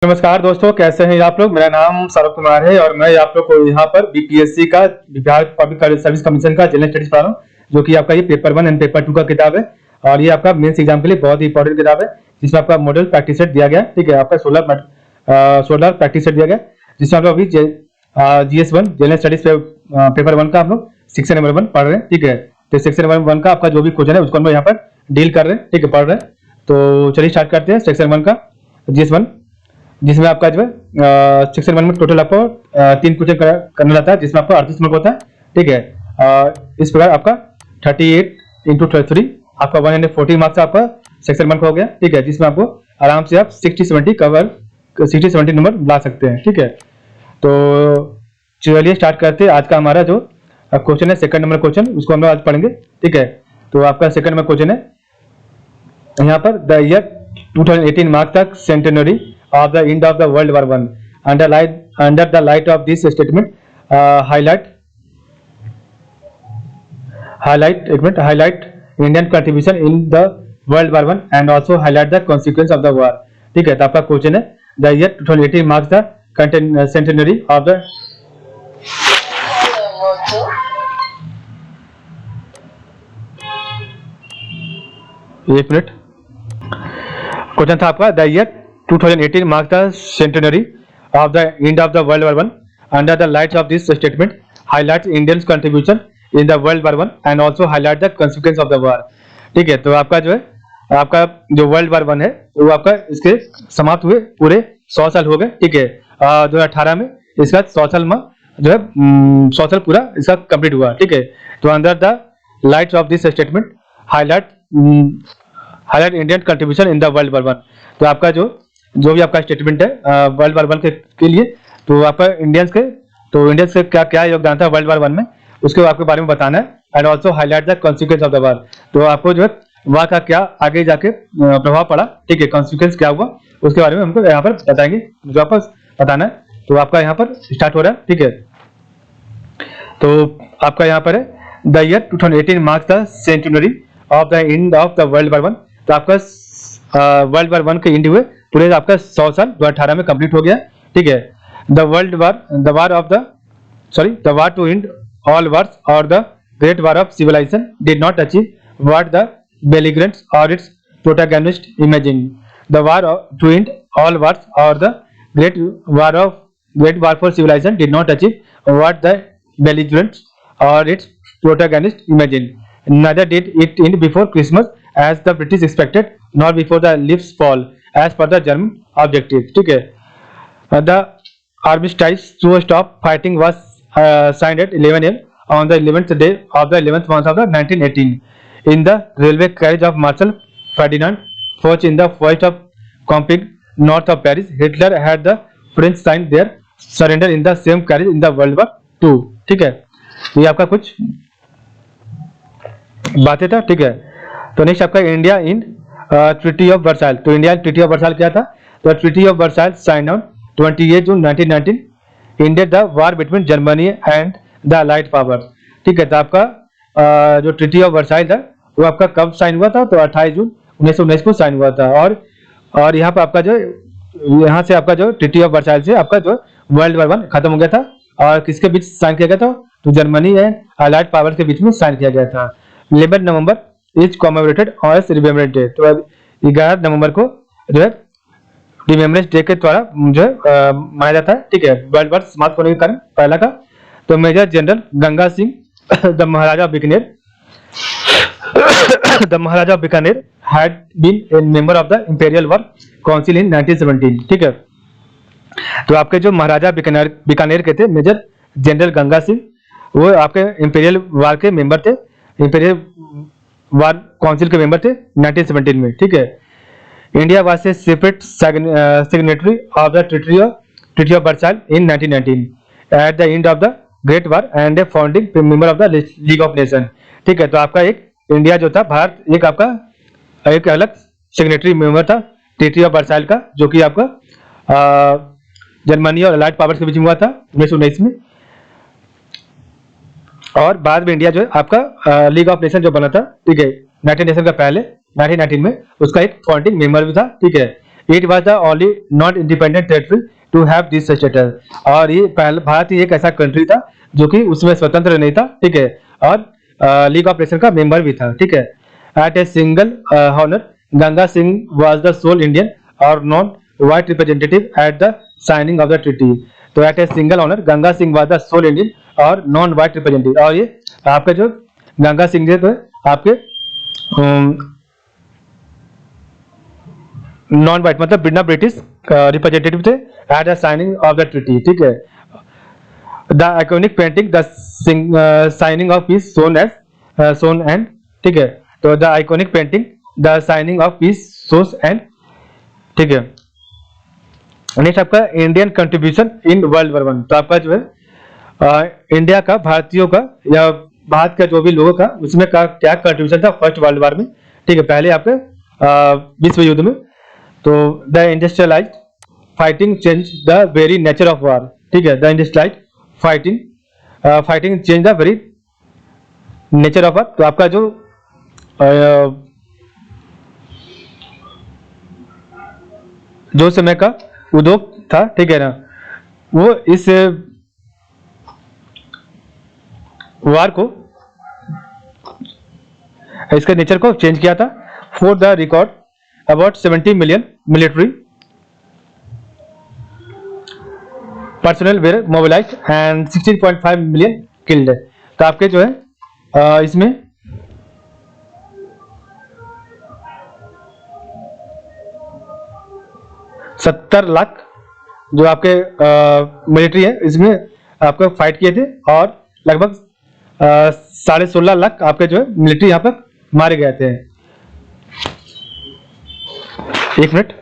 नमस्कार दोस्तों, कैसे हैं आप लोग। मेरा नाम सौरभ कुमार है और मैं आप लोग को यहाँ पर बीपीएससी का बिहार पब्लिक सर्विस कमीशन का जनरल स्टडीज पढ़ा रहा हूँ, जो कि आपका ये पेपर 1 एंड पेपर 2 का किताब है। और ये आपका मेंस एग्जाम के लिए बहुत ही इंपॉर्टेंट किताब है, जिसमें आपका मॉडल प्रैक्टिस सेट दिया गया है। ठीक है, आपका 16 प्रैक्टिस सेट दिया गया, जिसमें आप लोग अभी GS1 जनरल स्टडीज पेपर 1 का आप लोग सेक्शन नंबर 1 पढ़ रहे हैं। ठीक है, तो सेक्शन नंबर 1 का आपका जो भी क्वेश्चन है उसको हम लोग यहाँ पर डील कर रहे हैं। ठीक है, पढ़ रहे हैं। तो चलिए स्टार्ट करते हैं सेक्शन 1 का GS1, जिसमें आपका जो है सेक्शन 1 में टोटल आपको 3 क्वेश्चन करना रहता है, जिसमें आपको 38 मार्क होता है। ठीक है, इस प्रकार आपका 38 इंटू 3 आपका 140 मार्क्स आपका सेक्शन 1 का हो गया। ठीक है, जिसमें आपको आराम से आप 60-70 नंबर ला सकते हैं। ठीक है, तो चलिए स्टार्ट करते हैं। आज का हमारा जो क्वेश्चन है सेकंड नंबर क्वेश्चन, उसको हम लोग आज पढ़ेंगे। ठीक है, तो आपका सेकंड नंबर क्वेश्चन है यहाँ पर the year 2018 mark the centenary of the end of the World War I. Under the light of this statement, highlight Indian contribution in the World War I and also highlight the consequence of the war. ठीक है, तो आपका question है the year 2018 marks the centenary of the एक minute. Question था आपका the year 2018 marks the centenary of the end of the World War I. Under the lights of this statement, highlights Indians' contribution in the World War I and also highlight the consequence of the war. ठीक है, तो आपका जो है आपका जो world war 1 है वो आपका इसके समाप्त हुए पूरे 100 साल हो गए। ठीक है, 2018 में इसका 100 साल में जो है 100 साल पूरा इसका कंप्लीट हुआ। ठीक है, तो under the lights off this statement highlight Indian contribution in the world war 1। तो आपका जो भी आपका स्टेटमेंट है वर्ल्ड वार 1 के लिए, तो आपका इंडियंस के क्या क्या योगदान था वर्ल्ड वार 1 में, उसके आपके बारे में बताना है। And also highlight the consequence of the war. तो आपको जो है वार का क्या आगे जाके प्रभाव पड़ा, ठीक है, कॉन्सिक्वेंस क्या हुआ, उसके बारे में हमको यहाँ पर बताएंगे, जो आपको बताना है। तो आपका यहाँ पर स्टार्ट हो रहा है। ठीक है, तो आपका यहाँ पर है the year 2018 marks the century of the end of the world war 1। तो आपका वर्ल्ड वार 1 के एंड हुए पूरे आपका 100 साल 2018 में कंप्लीट हो गया। ठीक है, the war to end all wars or the great war of civilisation did not achieve what the belligerents or its protagonist imagine. The war to end all wars or the great war for civilisation did not achieve what the belligerents or its protagonist imagine. Neither did it end before Christmas as the British expected, nor before the leaves fall as per the German objective. ठीक है, the armistice to stop fighting was signed at 11 a.m. on the 11th day of the 11th month of the 1918 in the railway carriage of Marshal Ferdinand Foch in the forest of Compiègne north of Paris. Hitler had the French sign their surrender in the same carriage in the World War II. ठीक है, ये आपका कुछ बातें था। ठीक है, तो नेक्स्ट आपका India in treaty of Versailles. तो इंडिया ट्रीटी ऑफ वर्साइल क्या था? तो treaty of Versailles sign on 28 June 1919 ended the war between Germany and the allied powers. ठीक है, तो आपका जो ट्रीटी ऑफ वर्साइल था वो आपका कब साइन हुआ था? तो 28 जून 1919 को साइन हुआ था। और यहाँ पर आपका जो यहाँ से आपका जो ट्रीटी ऑफ वर्साइल से आपका जो वर्ल्ड वार 1 खत्म हो गया था। और किसके बीच साइन किया गया था? तो जर्मनी एंड अलाइड पावर्स के बीच में साइन किया गया था। 11 November is commemorated as remembrance day. तो 11 नवंबर को जो है रिमेम्बरेंस डे के द्वारा जो है मनाया जाता है। ठीक है, वर्ल्ड वार समाप्त होने के कारण पहला का। तो major general Ganga Singh the Maharaja Bikaner had been a member of the imperial war council in 1917। ठीक है, तो आपके जो महाराजा बीकानेर के थे मेजर जनरल गंगा सिंह, वो आपके इंपीरियल वार के मेंबर थे, इंपीरियल वार काउंसिल के मेंबर थे 1917 में। ठीक है, India was a separate signatory of the treaty of Versailles in 1919 at the end of the great war and A founding member of the league of nation. ठीक है, तो आपका एक इंडिया जो था भारत एक आपका एक अलग सिग्नेटरी मेंबर था ट्रीटी ऑफ वर्साइल का, जो कि आपका जर्मनी और अलाइड पावर्स के बीच में हुआ था 1919 में। और बाद में इंडिया जो है आपका लीग ऑफ नेशन जो बना था, ठीक है, यूनाइटेड नेशन का पहले 1919 में उसका एक फाउंडिंग मेंबर भी था। ठीक है, it was the only non independent territory to have this status. और ये पहले भारत ही एक ऐसा कंट्री था जो कि उसमें स्वतंत्र नहीं था, ठीक है, और लीग ऑफ नेशन का मेंबर भी था, ठीक है। At a single honour Ganga Singh was the sole Indian or non white representative at the signing of the treaty. तो at a single honour Ganga Singh was the sole Indian or non white representative. और ये आपके जो गंगा सिंह जी तो आपके नॉन वाइट मतलब बिना British representative थे at the signing of the treaty, ठीक है। The iconic painting the signing of peace son and, ठीक है। तो the iconic painting the signing of peace sauce and, ठीक है। नेक्स्ट आपका Indian contribution in world war one. तो आपका जो है इंडिया का, भारतीयों का या भारत का जो भी लोगों का उसमें का क्या कंट्रीब्यूशन था फर्स्ट वर्ल्ड वॉर में, ठीक है, पहले आपके विश्व युद्ध में। तो the industrialised fighting change the very nature of war, ठीक है। The industrialised fighting change the very nature of war. तो आपका जो समय का उद्योग था, ठीक है ना, वो इस वार को, इसके नेचर को चेंज किया था। For the record about 70 million military personnel were mobilise and 16.5 million killed. तो आपके जो है इसमें 70 लाख जो आपके मिलिट्री है इसमें आपको फाइट किए थे और लगभग 16.5 लाख आपके जो है मिलिट्री यहाँ पर मारे गए थे। एक मिनट।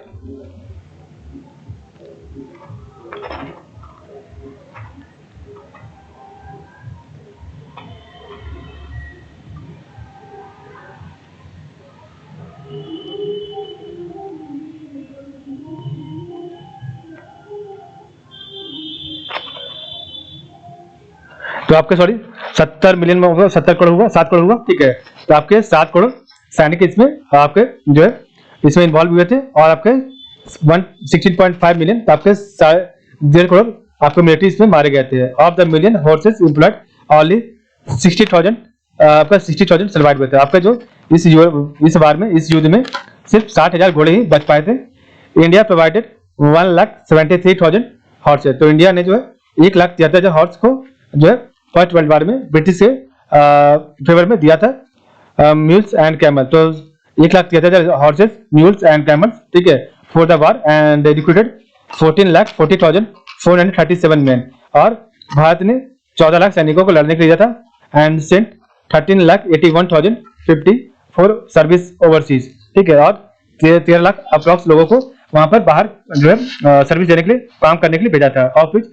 तो आपके सॉरी 70 मिलियन में होगा, 70 करोड़ होगा, 7 करोड़ होगा, ठीक है। तो आपके 7 करोड़ सैनिक इसमें आपके जो है इसमें इन्वॉल्व हुए थे और आपके 16.5 मिलियन, तो आपके 1.5 करोड़ आपके मिलिट्री इसमें मारे गए थे। Of the million horses employed only 60,000 आपका 60,000 सर्वाइव हुए थे। आपके जो इस बार में इस युद्ध में सिर्फ 60,000 घोड़े ही बच पाए थे। India provided 1,73,000 horses. तो इंडिया ने जो है 1,73,000 हॉर्स को जो है फर्स्ट वर्ल्ड वॉर में ब्रिटिश के फेवर में दिया था। म्यूल्स एंड कैमल, तो 1,73,000 हॉर्सेस, म्यूल्स एंड कैमल्स, ठीक है, for the war and recruited 14,40,437 man. और भारत ने 14 लाख सैनिकों को लड़ने के लिए दिया था and sent 13,81,050 for service overseas, ठीक है। और 13 लाख अप्रॉक्स लोगों को वहां पर बाहर जो है सर्विस देने के लिए, काम करने के लिए भेजा था। Of which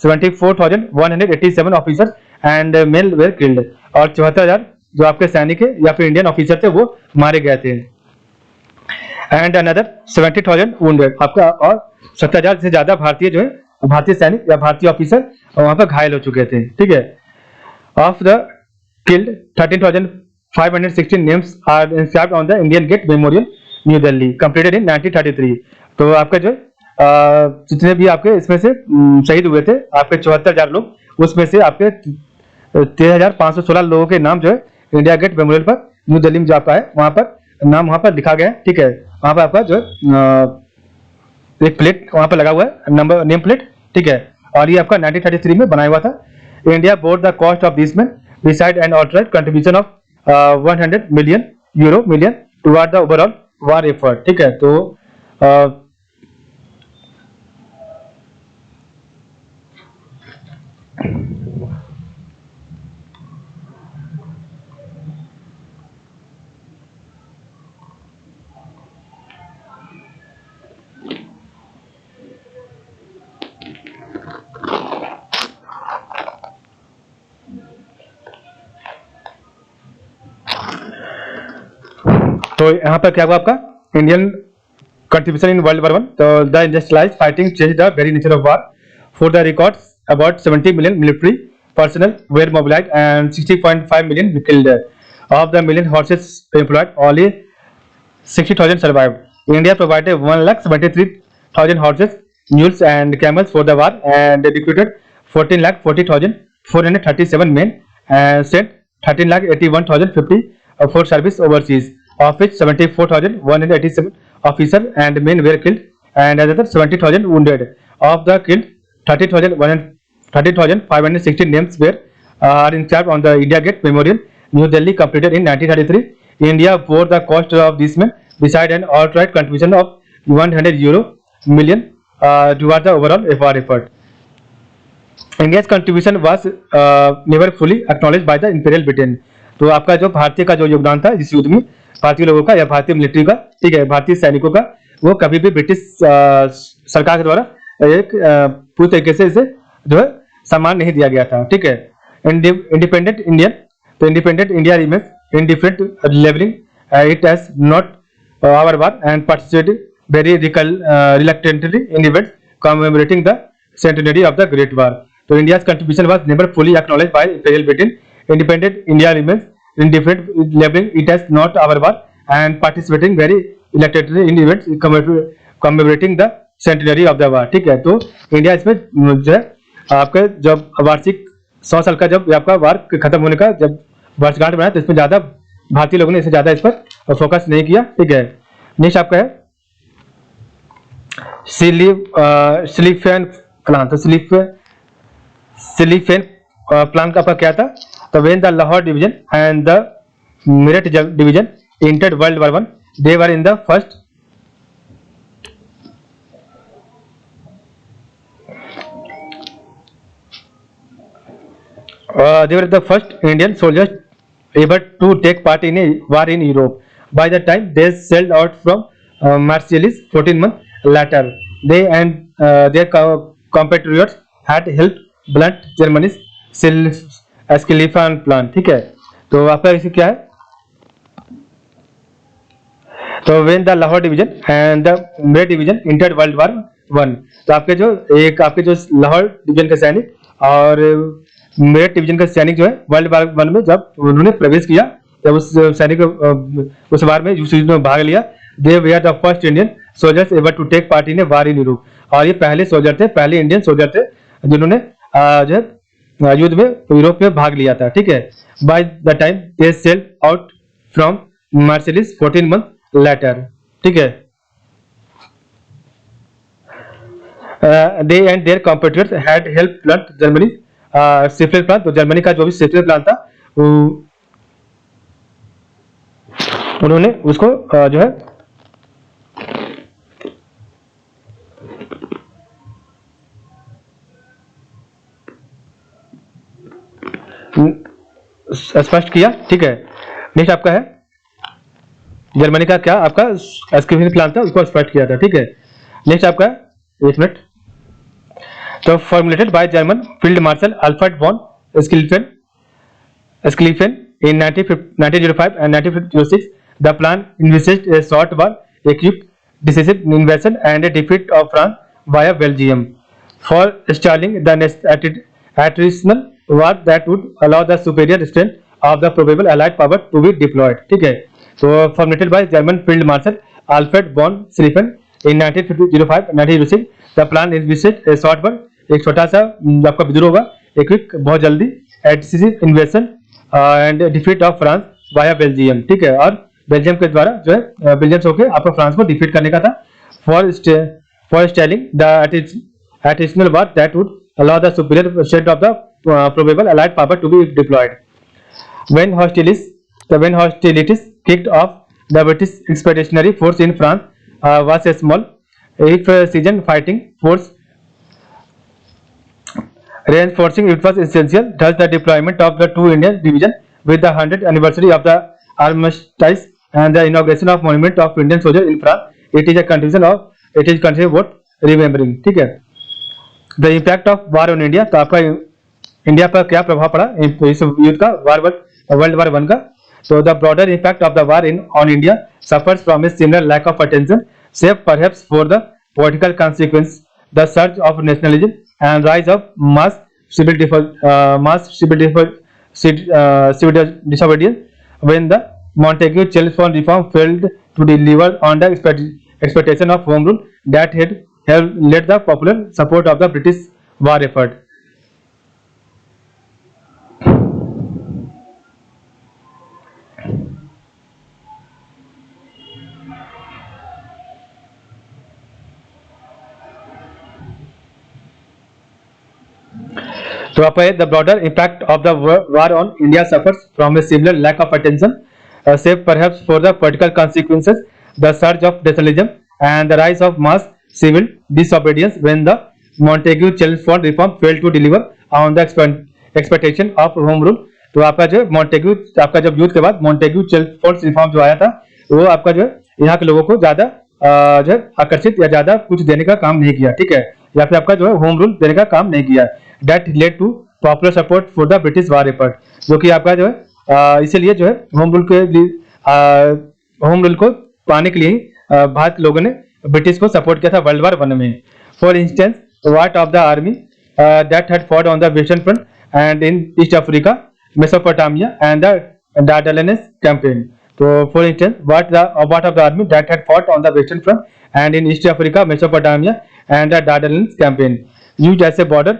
74,187 officers and male were killed. और 74,000 जो आपके सैनिक है या फिर इंडियन ऑफिसर थे वो मारे गए थे। एंड अनदर 70,000 वुंडेड आपका, और 70,000 से ज्यादा भारतीय जो है भारतीय सैनिक या भारतीय ऑफिसर वहां पर घायल हो चुके थे, ठीक है। Of the killed 13,516 names are inscribed on the Indian gate memorial new Delhi completed in 1933। तो आपका जो जितने भी आपके इसमें से शहीद हुए थे आपके 74,000 लोग, उसमें से आपके 13,516 लोगों के नाम जो है इंडिया गेट मेमोरियल पर न्यू दिल्ली में जो आपका है वहां पर नाम वहां पर लिखा गया है, ठीक है। वहां पर आपका जो है एक प्लेट वहां पर लगा हुआ है, नंबर नेम प्लेट, ठीक है। और ये आपका 1933 में बनाया हुआ था। India bore the cost of this man decide and authorise contribution of 100 million euro toward the overall war effort, ठीक है। तो यहाँ पर क्या हुआ आपका Indian contribution in world war one. तो the industrialised fighting change the very nature of war. For the records about 70 million military personnel were mobilized and 60.5 million killed. Of the million horses employed, only 60,000 survived. India provided 1,73,000 horses, mules, and camels for the war, and recruited 14,40,437 men, and sent 13,81,050 for service overseas, of which 74,187 officers and men were killed, and another 70,000 wounded. Of the killed, 30,560 names were are inscribed on the India Gate Memorial, New Delhi, completed in 1933. India bore the cost of these men, beside an outright contribution of €100 million toward the overall war effort. India's contribution was never fully acknowledged by the Imperial Britain. तो आपका जो भारतीय का जो योगदान था इस युद्ध में, भारतीय लोगों का या भारतीय मिलिट्री का, ठीक है, भारतीय सैनिकों का, वो कभी भी ब्रिटिश सरकार के द्वारा एक पूरी तरीके से इसे जो है सम्मान नहीं दिया गया था, ठीक है. इंडिपेंडेंट इंडियन, तो independent India remains in different levelling it has not our war and participated very reluctantly in events commemorating the centenary of the Great War. So India's contribution was never fully acknowledged by Imperial Britain. Independent India remains indifferent, labeling it as not our war and participating very reluctantly in events commemorating the centenary of the war. ठीक है, तो India इसमें जो है आपका जब वार्षिक 100 साल का जब आपका वार खत्म होने का जब वर्षगांठ बनाया, तो इसमें ज्यादा भारतीय लोगों ने इसे ज्यादा इस पर फोकस नहीं किया, ठीक है. नेक्स्ट आपका है सिलीफेन प्लान. तो सिलीफेन प्लान का आपका क्या था? तो when the Lahore division and the Meerut division entered World War I, they were in the first Indian soldiers ever to take part in a war in Europe. By the time they sailed out from Marseilles 14 months later, they and their compatriots had helped blunt Germany's Schlieffen plan. ठीक है, तो आपका इसे क्या है? तो when the Lahore division and the Meerut division entered World War I, तो आपके जो लाहौर डिवीजन के सैनिक और मेरठ डिवीजन का सैनिक जो है वर्ल्ड वार वन में जब उन्होंने प्रवेश किया, जब उस सैनिक उस वार में युद्ध में भाग लिया, they were the first Indian soldiers ever to take part in a war in Europe. और ये पहले सोल्जर थे, पहले इंडियन सोल्जर थे जिन्होंने जो है युद्ध में यूरोप में भाग लिया था, ठीक है. By the time they sailed out from Marseilles 14 month later, ठीक है. They and their competitors had help blunt Germany सिफिल प्लान. तो जर्मनी का जो भी सिफिल प्लान था उन्होंने उसको जो है स्पष्ट किया, ठीक है. नेक्स्ट आपका है जर्मनी का क्या आपका सिफिल प्लान था, उसको स्पष्ट किया था, ठीक है. नेक्स्ट आपका एक मिनट. तो formulated by German Field Marshal Alfred von Schlieffen in 1905 and 1906, the plan envisaged a short war, a quick decisive invasion, and a defeat of France via Belgium, forestalling the attritional war that would allow the superior strength of the probable Allied power to be deployed. ठीक है, तो formulated by German Field Marshal Alfred von Schlieffen in 1905-1906, the plan envisaged a short war, एक छोटा सा आपका विद्रोह होगा, एक क्विक बहुत जल्दी, decisive इन्वेशन and defeat of France via Belgium, ठीक है. और बेल्जियम के द्वारा जो है बेल्जियम से होकर आपको फ्रांस को डिफीट करने का था, for stalling the additional war that would allow the superior strength of the probable allied power to be deployed. When hostilities kicked off the British expeditionary force in France was a small if season fighting force reinforcing it was essential. Thus the deployment of the two Indian division with the 100th anniversary of the armistice and the inauguration of monument of Indian soldiers in France, it is considered worth remembering. ठीक है. The impact of war on India, तो आपका India पर क्या प्रभाव पड़ा इस युद्ध का, वर्ल्ड वार वन का? So the broader impact of the war on India suffers from a similar lack of attention, save perhaps for the political consequence, the surge of nationalism and rise of mass civil disobedience when the Montagu Chelmsford reform failed to deliver on the expectation of home rule that had led the popular support of the British war effort. So, the broader impact of the war on India suffers from a similar lack of attention, save perhaps for the political consequences, the surge of nationalism, and the rise of mass civil disobedience when the Montagu Chelmsford reform failed to deliver on the expectation of home rule. तो आपका जो Montagu आपका जब युद्ध के बाद Montagu चेल्मसफोर्ड reform जो आया था वो आपका जो है यहाँ के लोगों को ज्यादा जो है आकर्षित या ज्यादा कुछ देने का काम नहीं किया, ठीक है, या फिर आपका जो है होम रूल देने का काम नहीं किया. That led to popular support for the British war effort, जो कि आपका जो है इसीलिए जो है होम रूल के होम रूल को पाने के लिए भारत के लोगों ने ब्रिटिश को सपोर्ट किया था वर्ल्ड वार वन में. For instance ward of the army that had fought on the western front and in east Africa, Mesopotamia and the Dardanelles campaign. So, for instance, what of the army that had fought on the Western Front and in East Africa, Mesopotamia and the Dardanelles campaign, used as a border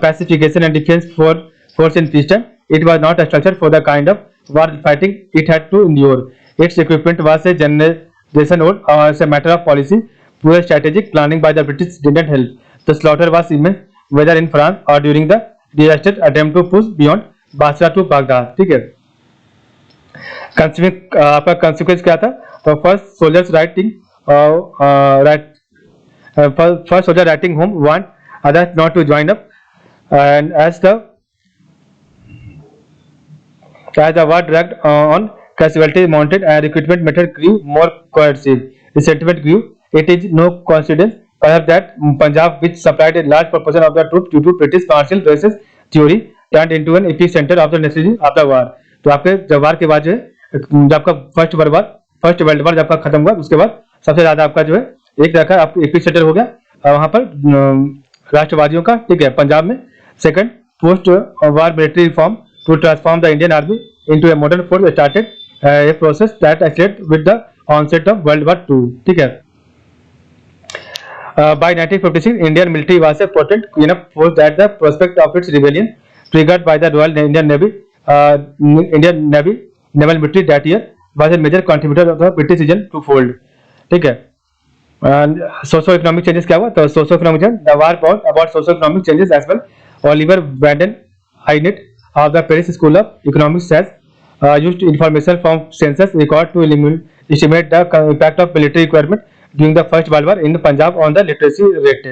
pacification and defense force in peacetime. It was not a structure for the kind of war fighting it had to endure. Its equipment was a generation old as a matter of policy. Poor strategic planning by the British didn't help. The slaughter was immense, whether in France or during the disastrous attempt to push beyond Basra to Baghdad, ठीक है. आपका consequence क्या था? तो first soldiers writing home want others not to join up and as the war dragged on, casualties mounted and recruitment method grew more coercive. Resentment grew. It is no coincidence perhaps that Punjab, which supplied a large proportion of the troops due to British martial races theory, turned into an epicenter of the necessity of the war. तो आपके जब वार के बाद जो है जब आपका first world war जब आपका खत्म हुआ उसके बाद सबसे ज्यादा आपका जो है एक तरह का आपका एपिसेंटर हो गया वहां पर राष्ट्रवादियों का, ठीक है, पंजाब में. Second, post war military reform to transform the Indian army into a modern force started a process that accelerated with the onset of world war 2, ठीक है. By 1956, Indian military was a potent enough force that the prospect of its rebellion, triggered by the Royal Indian Navy, naval military that year, was a major contributor of the British region to fold. ठीक है. Socio economic changes क्या हुआ? तो socio economic the war brought about socio economic changes as well. Oliver Wendell Hynet of the Paris School of Economics has used information from census record to estimate the impact of military requirement during the First World War in Punjab on the literacy rate.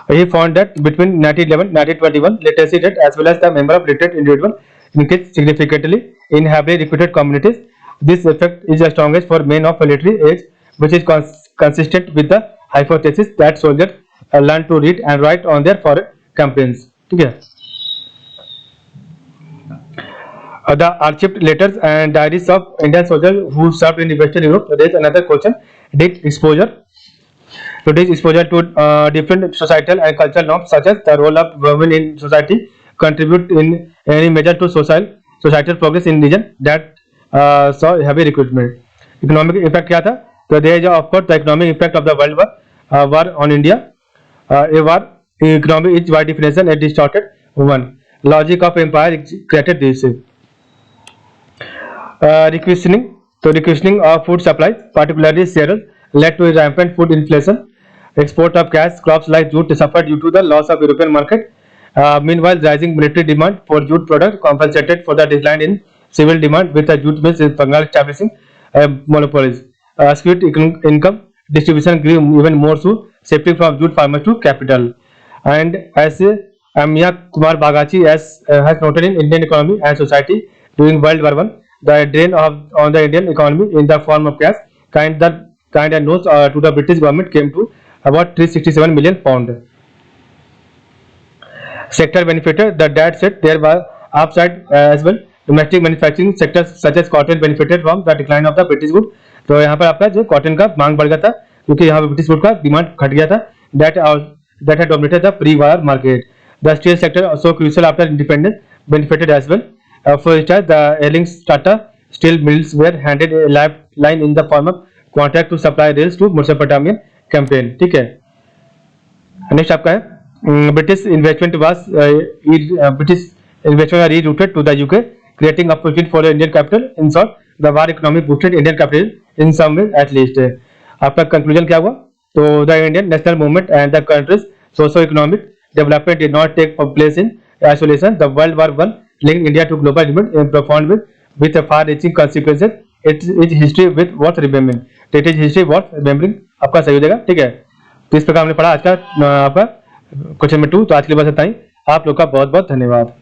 He found that between 1911 and 1921, literacy rate as well as the number of literate individuals increased significantly in heavily recruited communities. This effect is the strongest for men of military age, which is consistent with the hypothesis that soldiers learn to read and write on their foreign campaigns. ठीक है. The archived letters and diaries of Indian soldiers who served in Western Europe raise another question: did exposure to different societal and cultural norms, such as the role of women in society, contribute in any measure to societal progress in region that saw heavy recruitment? Economic impact क्या था? So there is of course the economic impact of the world war on India. A war economy is by definition a distorted one. Logic of empire created this. Requisitioning of food supplies, particularly cereals, led to rampant food inflation. Export of cash crops like jute suffered due to the loss of European market. Meanwhile, rising military demand for jute products compensated for the decline in civil demand, with the jute mills in Bengal establishing monopolies. Skewed income distribution grew even more so, shifting from jute farmers to capital. And as Amya Kumar Bagachi has noted in Indian economy and society during World War I, the drain on the Indian economy in the form of cash, kind and notes to the British government came to about 367 million pound. Sector benefited. The dad said there was upside as well. Domestic manufacturing sectors such as cotton benefited from the decline of the British good. तो यहाँ पर आपका जो cotton का मांग बढ़ गया था क्योंकि यहाँ पर ब्रिटिश गुड का डिमांड घट गया था. That had dominated the pre-war market. The steel sector, also crucial after independence, benefited as well. For instance, the Erlings Tata steel mills were handed a lifeline in the form of contract to supply rails to Mesopotamian campaign. ठीक है, next आपका है British investment rerouted to the UK creating opportunity for Indian capital. In short the war economy boosted Indian capital in some way at least. आपका conclusion क्या हुआ? तो the Indian national movement and the country's socio economic development did not take place in isolation. The World War I linked India to global development in profound with far-reaching consequences. It is history with worth remembering. It is history worth remembering. आपका सही हो जाएगा। ठीक है, तो इस प्रकार हमने पढ़ा आज का आपका क्वेश्चन नंबर 2। तो आज के लिए बस इतना ही। आप लोग का बहुत बहुत धन्यवाद।